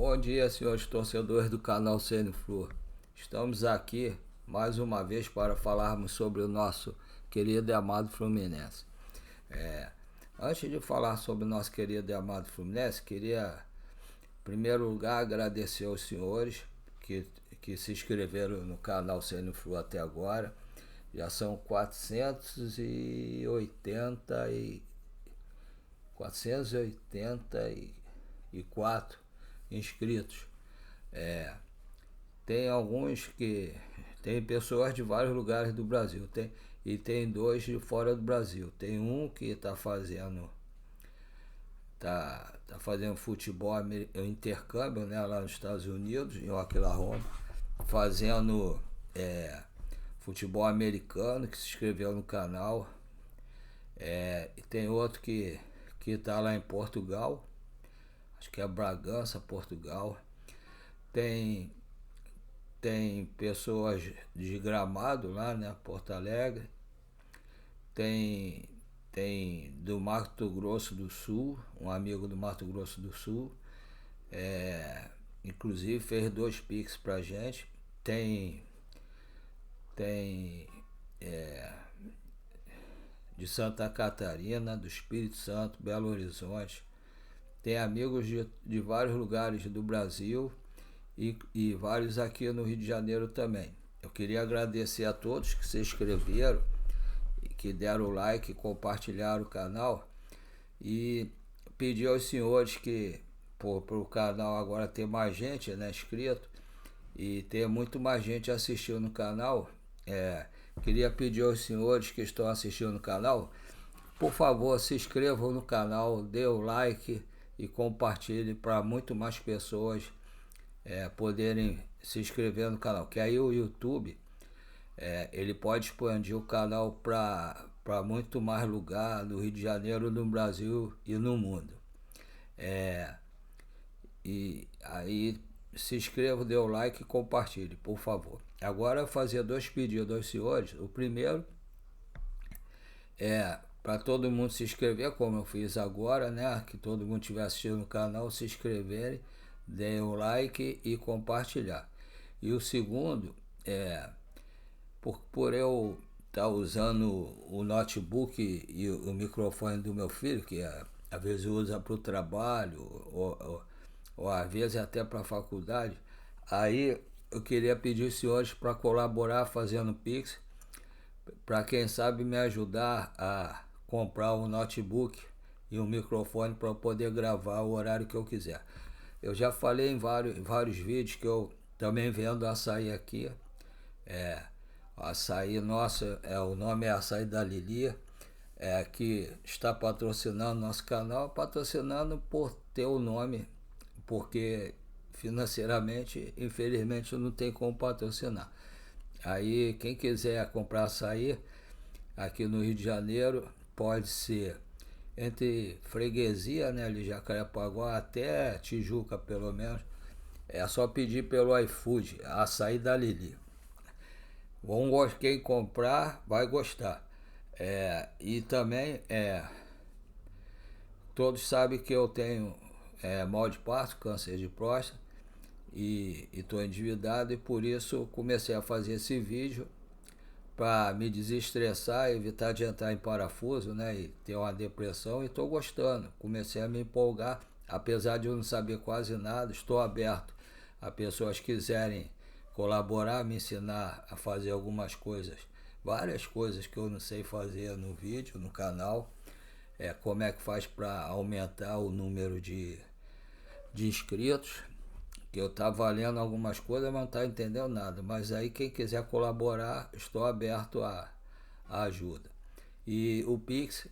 Bom dia, senhores torcedores do canal CN-Flu. Estamos aqui mais uma vez para falarmos sobre o nosso querido e amado Fluminense. Antes de falar sobre o nosso querido e amado Fluminense, queria, em primeiro lugar, agradecer aos senhores que se inscreveram no canal CN-Flu até agora. Já são 484 inscritos. Tem alguns que tem pessoas de vários lugares do Brasil, e tem dois de fora do Brasil. Tem um que está fazendo futebol intercâmbio, né, lá nos Estados Unidos, em Oklahoma, fazendo futebol americano, que se inscreveu no canal. E tem outro que está lá em Portugal, acho que é Bragança, Portugal. Tem pessoas de Gramado lá, né, Porto Alegre. Tem do Mato Grosso do Sul, um amigo do Mato Grosso do Sul, inclusive fez 2 pix pra gente. Tem de Santa Catarina, do Espírito Santo, Belo Horizonte. Tem amigos de vários lugares do Brasil e vários aqui no Rio de Janeiro também. Eu queria agradecer a todos que se inscreveram, que deram o like, compartilharam o canal, e pedir aos senhores que, para o canal agora ter mais gente, né, inscrito, e ter muito mais gente assistindo no canal, queria pedir aos senhores que estão assistindo no canal, por favor, se inscrevam no canal, dê o like e compartilhe para muito mais pessoas poderem se inscrever no canal, que aí o YouTube ele pode expandir o canal para muito mais lugar no Rio de Janeiro, no Brasil e no mundo. E aí se inscreva, dê o like e compartilhe, por favor. Agora eu fazer 2 pedidos aos senhores. O primeiro é para todo mundo se inscrever, como eu fiz agora, né? Que todo mundo estiver assistindo no canal, se inscreverem, deem o like e compartilhar. E o segundo por eu estar usando o notebook e o microfone do meu filho, que às vezes usa para o trabalho ou às vezes até para a faculdade, aí eu queria pedir aos senhores para colaborar fazendo Pix, para quem sabe me ajudar a comprar um notebook e um microfone para poder gravar o horário que eu quiser. Eu já falei em vários vídeos que eu também vendo açaí aqui. Açaí nosso, o nome é Açaí da Lili, que está patrocinando nosso canal, patrocinando por ter o nome, porque financeiramente, infelizmente, não tem como patrocinar. Aí quem quiser comprar açaí aqui no Rio de Janeiro, pode ser entre freguesia, né, de Jacarepaguá até Tijuca, pelo menos. É só pedir pelo iFood, Açaí da Lili. Quem comprar vai gostar. E também todos sabem que eu tenho mal de parto, câncer de próstata, e estou endividado, e por isso comecei a fazer esse vídeo para me desestressar, evitar de entrar em parafuso, né, e ter uma depressão. E estou gostando, comecei a me empolgar, apesar de eu não saber quase nada. Estou aberto a pessoas que quiserem colaborar, me ensinar a fazer algumas coisas, várias coisas que eu não sei fazer no vídeo, no canal. Como é que faz para aumentar o número de inscritos, que eu estava lendo algumas coisas, mas não estava entendendo nada. Mas aí quem quiser colaborar, estou aberto a ajuda. E o Pix,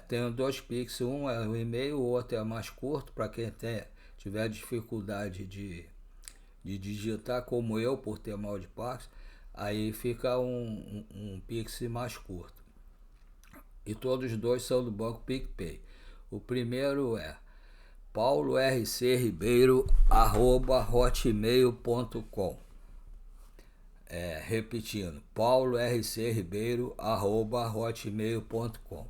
tenho 2 Pix, um é o e-mail, o outro é mais curto, para quem tiver dificuldade de digitar, como eu, por ter mal de parto, aí fica um Pix mais curto. E todos os 2 são do Banco PicPay. O primeiro é paulorcribeiro@hotmail.com. Repetindo, paulorcribeiro@hotmail.com.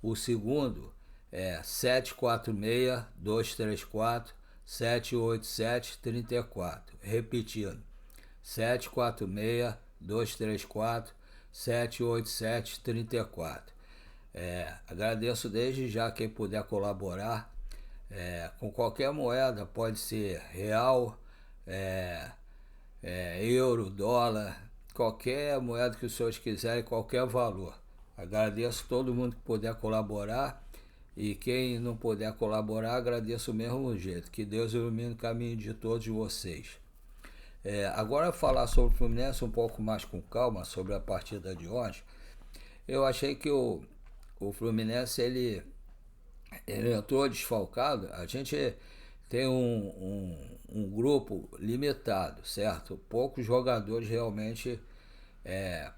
O segundo é 746-234 746-234. Repetindo, 746-234. Agradeço desde já quem puder colaborar com qualquer moeda, pode ser real, euro, dólar, qualquer moeda que os senhores quiserem, qualquer valor. Agradeço todo mundo que puder colaborar, e quem não puder colaborar, agradeço do mesmo jeito. Que Deus ilumine o caminho de todos vocês. Agora, falar sobre o Fluminense um pouco mais com calma, sobre a partida de ontem. Eu achei que o Fluminense ele entrou desfalcado. A gente tem um grupo limitado, certo? Poucos jogadores realmente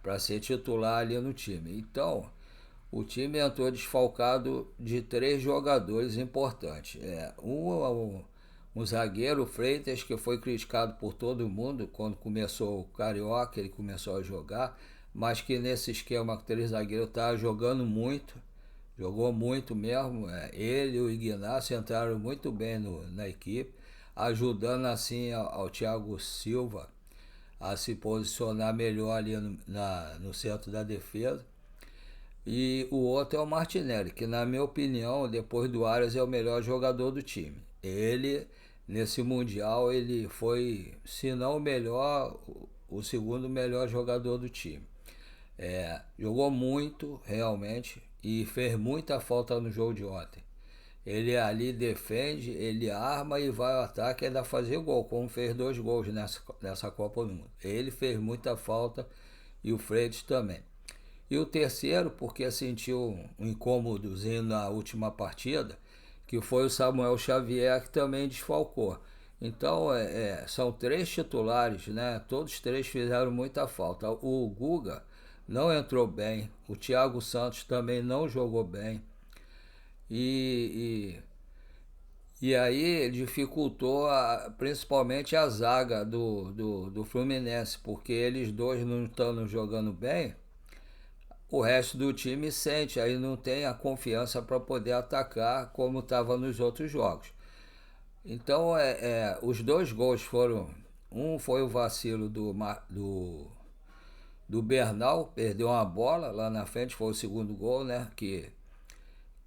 para ser titular ali no time. Então, o time entrou desfalcado de 3 jogadores importantes. Um zagueiro, o Freitas, que foi criticado por todo mundo quando começou o Carioca, ele começou a jogar, mas que nesse esquema com 3 zagueiros estava jogando muito, jogou muito mesmo. Ele e o Ignacio entraram muito bem na equipe, ajudando assim ao Thiago Silva a se posicionar melhor ali no centro da defesa. E o outro é o Martinelli, que na minha opinião, depois do Arias, é o melhor jogador do time. Ele, nesse Mundial, ele foi, se não o melhor, o segundo melhor jogador do time. Jogou muito, realmente, e fez muita falta no jogo de ontem. Ele ali defende, ele arma e vai ao ataque e ainda fazer gol, como fez 2 gols nessa Copa do Mundo. Ele fez muita falta e o Freitas também. E o terceiro, porque sentiu um incômodozinho na última partida, que foi o Samuel Xavier, que também desfalcou. Então, são 3 titulares, né? Todos 3 fizeram muita falta. O Guga não entrou bem, o Thiago Santos também não jogou bem. E aí dificultou principalmente a zaga do Fluminense, porque eles dois não estão jogando bem. O resto do time sente, aí não tem a confiança para poder atacar como estava nos outros jogos. Então, os 2 gols foram... Um foi o vacilo do Bernal, perdeu uma bola lá na frente, foi o segundo gol, né?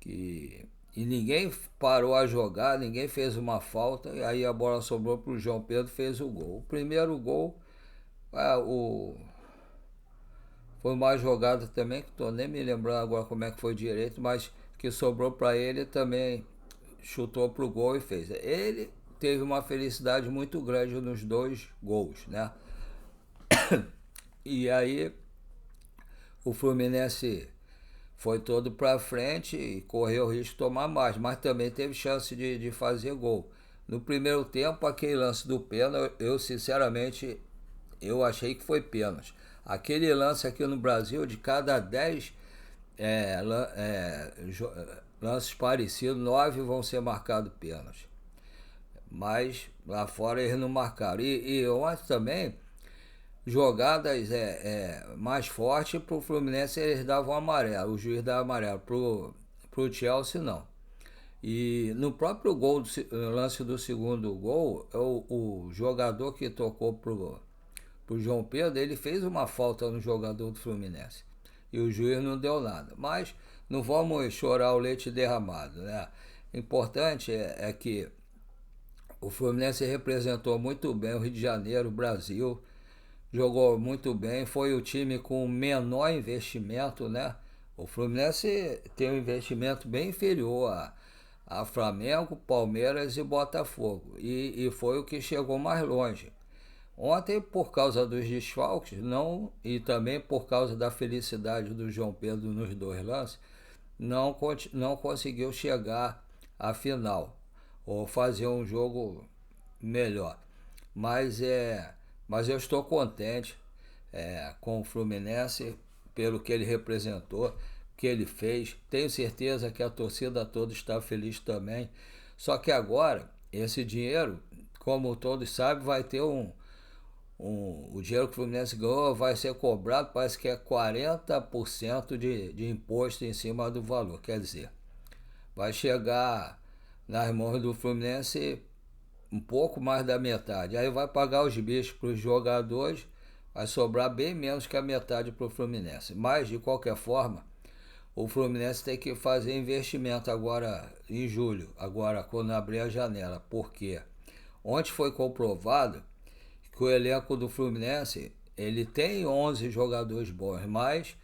E ninguém parou a jogar, ninguém fez uma falta, e aí a bola sobrou para o João Pedro, fez o gol. O primeiro gol, foi uma jogada também, que estou nem me lembrando agora como é que foi direito, mas que sobrou para ele também, chutou para o gol e fez. Ele teve uma felicidade muito grande nos 2 gols, né? E aí o Fluminense foi todo para frente e correu o risco de tomar mais, mas também teve chance de fazer gol. No primeiro tempo, aquele lance do pênalti, eu sinceramente, eu achei que foi pênalti. Aquele lance aqui no Brasil, de cada 10 lances parecidos, 9 vão ser marcados pênalti. Mas lá fora eles não marcaram. E ontem também, jogadas mais fortes para o Fluminense, eles davam amarelo, o juiz dava amarelo, pro Chelsea não. E no próprio gol, lance do segundo gol, o jogador que tocou pro João Pedro, ele fez uma falta no jogador do Fluminense. E o juiz não deu nada. Mas não vamos chorar o leite derramado, né? Importante é que o Fluminense representou muito bem o Rio de Janeiro, o Brasil, jogou muito bem, foi o time com o menor investimento, né? O Fluminense tem um investimento bem inferior a Flamengo, Palmeiras e Botafogo, e foi o que chegou mais longe. Ontem, por causa dos desfalques, não, e também por causa da felicidade do João Pedro nos 2 lances, não conseguiu chegar à final ou fazer um jogo melhor. Mas eu estou contente com o Fluminense pelo que ele representou, que ele fez. Tenho certeza que a torcida toda está feliz também. Só que agora, esse dinheiro, como todos sabem, vai ter o dinheiro que o Fluminense ganhou vai ser cobrado, parece que é 40% de imposto em cima do valor. Quer dizer, vai chegar nas mãos do Fluminense um pouco mais da metade. Aí vai pagar os bichos para os jogadores, vai sobrar bem menos que a metade para o Fluminense. Mas, de qualquer forma, o Fluminense tem que fazer investimento agora em julho, agora quando abrir a janela. Por quê? Ontem foi comprovado que o elenco do Fluminense ele tem 11 jogadores bons, mas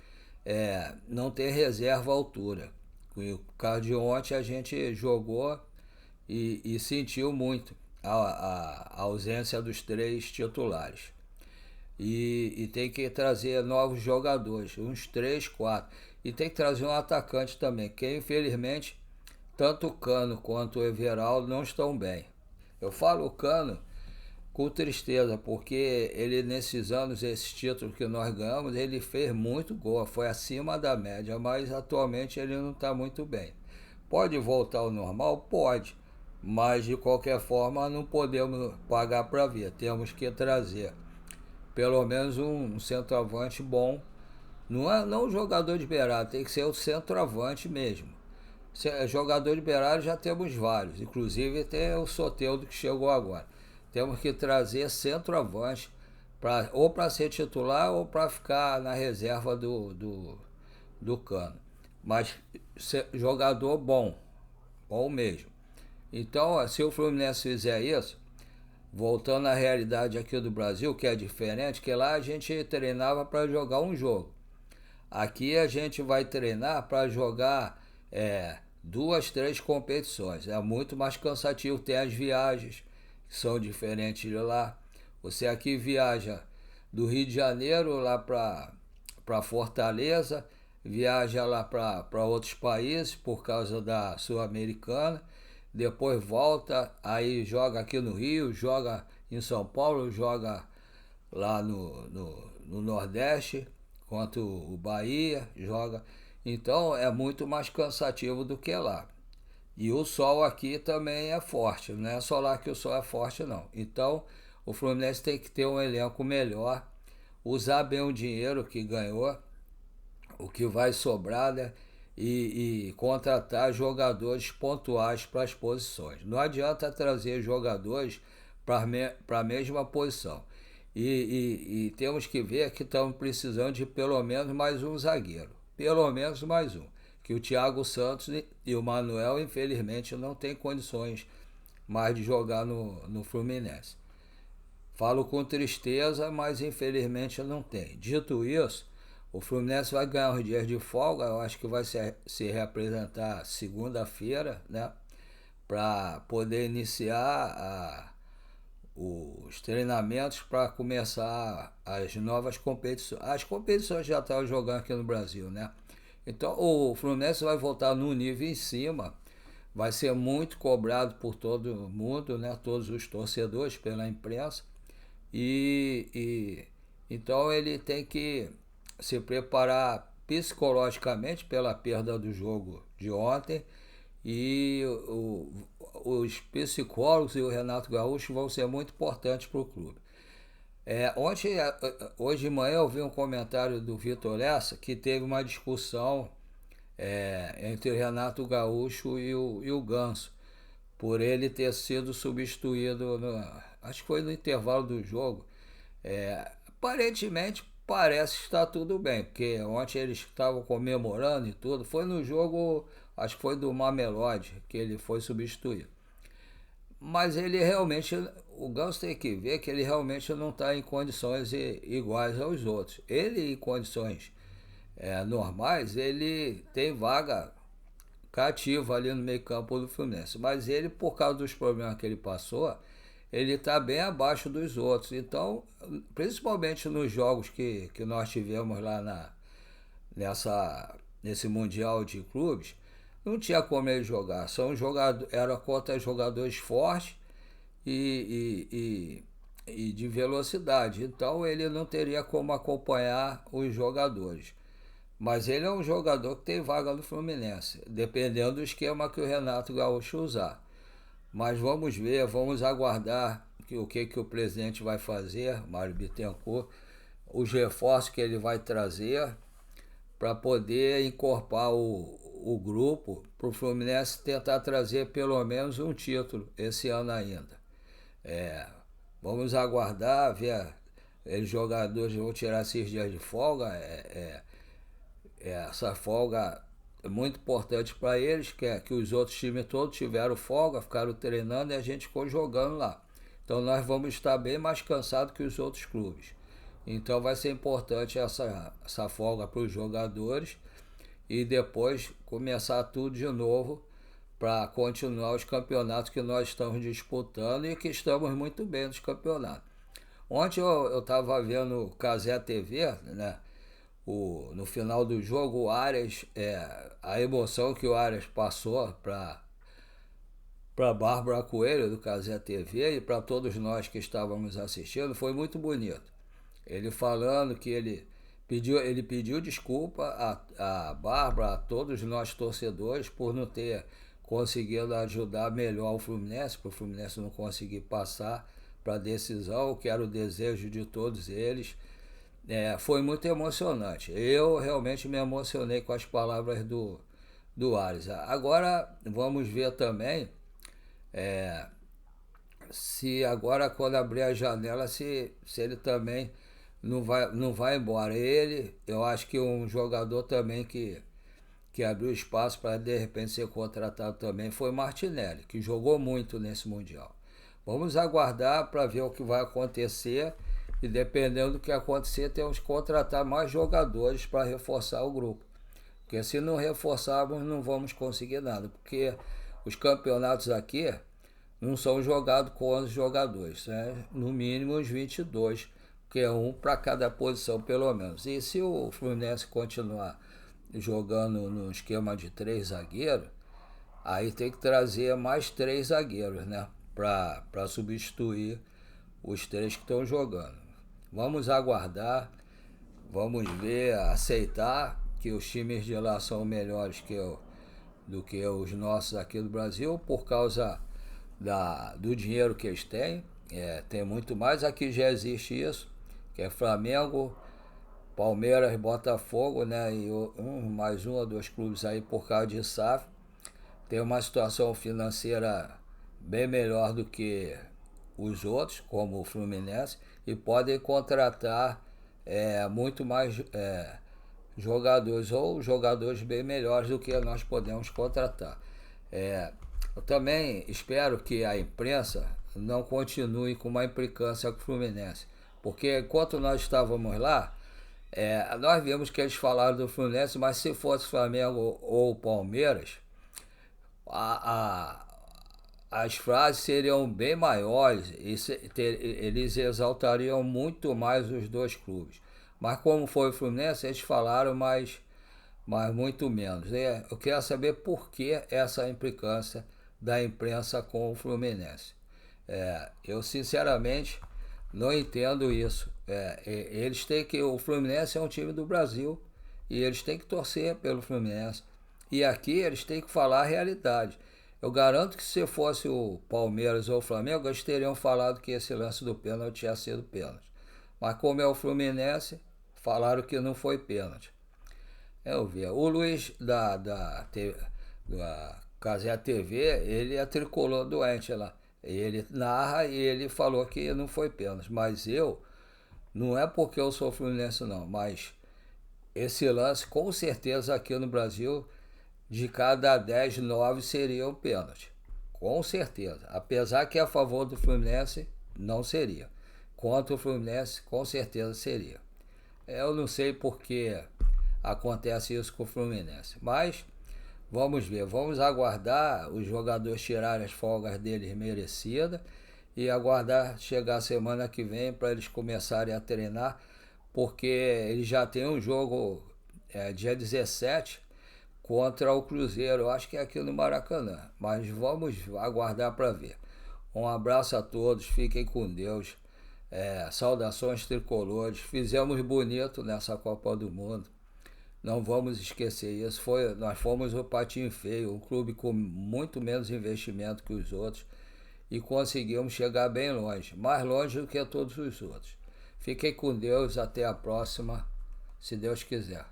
não tem reserva à altura. No caso de ontem a gente jogou e sentiu muito a ausência dos 3 titulares. E tem que trazer novos jogadores, uns 3, 4. E tem que trazer um atacante também, que infelizmente tanto o Cano quanto o Everaldo não estão bem. Eu falo o Cano com tristeza, porque ele nesses anos, esses títulos que nós ganhamos, ele fez muito gol, foi acima da média, mas atualmente ele não está muito bem. Pode voltar ao normal? Pode, mas de qualquer forma não podemos pagar para ver, temos que trazer pelo menos um centroavante bom. Não um jogador de beirada, tem que ser o centroavante mesmo. Jogador de beirada já temos vários, inclusive tem o Soteldo que chegou agora. Temos que trazer centroavante, ou para ser titular ou para ficar na reserva do Cano. Mas jogador bom, bom mesmo. Então, se o Fluminense fizer isso, voltando à realidade aqui do Brasil, que é diferente, que lá a gente treinava para jogar um jogo. Aqui a gente vai treinar para jogar 2, 3 competições. É muito mais cansativo. Tem as viagens que são diferentes de lá. Você aqui viaja do Rio de Janeiro lá para Fortaleza, viaja lá para outros países por causa da Sul-Americana, depois volta, aí joga aqui no Rio, joga em São Paulo, joga lá no Nordeste, quanto o Bahia, joga. Então é muito mais cansativo do que lá. E o sol aqui também é forte, não é só lá que o sol é forte não. Então o Fluminense tem que ter um elenco melhor, usar bem o dinheiro que ganhou, o que vai sobrar, né? E contratar jogadores pontuais para as posições. Não adianta trazer jogadores para a mesma posição. E temos que ver que estamos precisando de pelo menos mais um zagueiro. Pelo menos mais um. Que o Thiago Santos e o Manuel, infelizmente, não têm condições mais de jogar no Fluminense. Falo com tristeza, mas infelizmente não tem. Dito isso, o Fluminense vai ganhar uns dias de folga, eu acho que vai se representar segunda-feira, né? Para poder iniciar os treinamentos para começar as novas competições. As competições já estavam jogando aqui no Brasil, né? Então o Fluminense vai voltar num nível em cima, vai ser muito cobrado por todo mundo, né? Todos os torcedores, pela imprensa. Então ele tem que se preparar psicologicamente pela perda do jogo de ontem e os psicólogos e o Renato Gaúcho vão ser muito importantes para o clube. Hoje de manhã eu vi um comentário do Vitor Lessa que teve uma discussão entre o Renato Gaúcho e o Ganso, por ele ter sido substituído, acho que foi no intervalo do jogo. Aparentemente parece que está tudo bem, porque ontem eles estavam comemorando e tudo. Foi no jogo, acho que foi do Mamelodi, que ele foi substituído. Mas ele realmente, o Ganso tem que ver que ele realmente não está em condições iguais aos outros. Ele em condições normais, ele tem vaga cativa ali no meio campo do Fluminense. Mas ele, por causa dos problemas que ele passou, ele está bem abaixo dos outros. Então, principalmente nos jogos que nós tivemos lá nesse Mundial de Clubes, não tinha como ele jogar. Era contra jogadores fortes e de velocidade. Então ele não teria como acompanhar os jogadores. Mas ele é um jogador que tem vaga no Fluminense, dependendo do esquema que o Renato Gaúcho usar. Mas vamos ver, vamos aguardar o que o presidente vai fazer, Mário Bittencourt, os reforços que ele vai trazer para poder incorporar o grupo para o Fluminense tentar trazer pelo menos um título esse ano ainda. Vamos aguardar, ver. Os jogadores vão tirar esses dias de folga. Essa folga é muito importante para eles, que os outros times todos tiveram folga, ficaram treinando e a gente ficou jogando lá. Então nós vamos estar bem mais cansados que os outros clubes. Então vai ser importante essa folga para os jogadores e depois começar tudo de novo para continuar os campeonatos que nós estamos disputando e que estamos muito bem nos campeonatos. Ontem eu estava vendo o Cazé TV, né? No final do jogo, o Arias, a emoção que o Arias passou para Bárbara Coelho, do Cazé TV, e para todos nós que estávamos assistindo, foi muito bonito. Ele falando que ele pediu desculpa a Bárbara, a todos nós torcedores, por não ter conseguido ajudar melhor o Fluminense, para o Fluminense não conseguir passar para a decisão, que era o desejo de todos eles. Foi muito emocionante. Eu realmente me emocionei com as palavras do Arias. Agora vamos ver também se agora, quando abrir a janela, se ele também não vai embora. Eu acho que um jogador também que abriu espaço para de repente ser contratado também foi Martinelli, que jogou muito nesse Mundial. Vamos aguardar para ver o que vai acontecer e dependendo do que acontecer, temos que contratar mais jogadores para reforçar o grupo. Porque se não reforçarmos, não vamos conseguir nada. Porque os campeonatos aqui não são jogados com 11 jogadores, né? No mínimo uns 22, que é um para cada posição pelo menos. E se o Fluminense continuar jogando no esquema de 3 zagueiros, aí tem que trazer mais 3 zagueiros, né? Para substituir os 3 que estão jogando. Vamos aguardar, vamos ver, aceitar que os times de lá são melhores do que os nossos aqui do Brasil, por causa do dinheiro que eles têm. Tem muito mais, aqui já existe isso, que é Flamengo, Palmeiras, Botafogo, né? E mais um ou dois clubes aí por causa de SAF. Tem uma situação financeira bem melhor do que os outros, como o Fluminense, e podem contratar muito mais jogadores, ou jogadores bem melhores do que nós podemos contratar. Eu também espero que a imprensa não continue com uma implicância com o Fluminense, porque enquanto nós estávamos lá, nós vimos que eles falaram do Fluminense, mas se fosse Flamengo ou Palmeiras, as frases seriam bem maiores e eles exaltariam muito mais os dois clubes. Mas como foi o Fluminense, eles falaram mas muito menos. Eu quero saber por que essa implicância da imprensa com o Fluminense. Eu sinceramente não entendo isso. Eles têm que. O Fluminense é um time do Brasil e eles têm que torcer pelo Fluminense. E aqui eles têm que falar a realidade. Eu garanto que se fosse o Palmeiras ou o Flamengo, eles teriam falado que esse lance do pênalti tinha sido pênalti. Mas como é o Fluminense, falaram que não foi pênalti. Eu vi. O Luiz da Cazé TV, ele é tricolor doente lá. Ele narra e ele falou que não foi pênalti. Mas não é porque eu sou fluminense não, mas esse lance, com certeza aqui no Brasil, de cada 10, 9 seriam pênalti. Com certeza. Apesar que a favor do Fluminense, não seria. Contra o Fluminense, com certeza seria. Eu não sei por que acontece isso com o Fluminense. Mas vamos ver. Vamos aguardar os jogadores tirarem as folgas deles merecidas e aguardar chegar a semana que vem para eles começarem a treinar, porque eles já têm um jogo dia 17 contra o Cruzeiro, eu acho que é aqui no Maracanã, mas vamos aguardar para ver. Um abraço a todos, fiquem com Deus, saudações tricolores, fizemos bonito nessa Copa do Mundo, não vamos esquecer isso, nós fomos o patinho feio, um clube com muito menos investimento que os outros, e conseguimos chegar bem longe, mais longe do que todos os outros. Fiquem com Deus, até a próxima, se Deus quiser.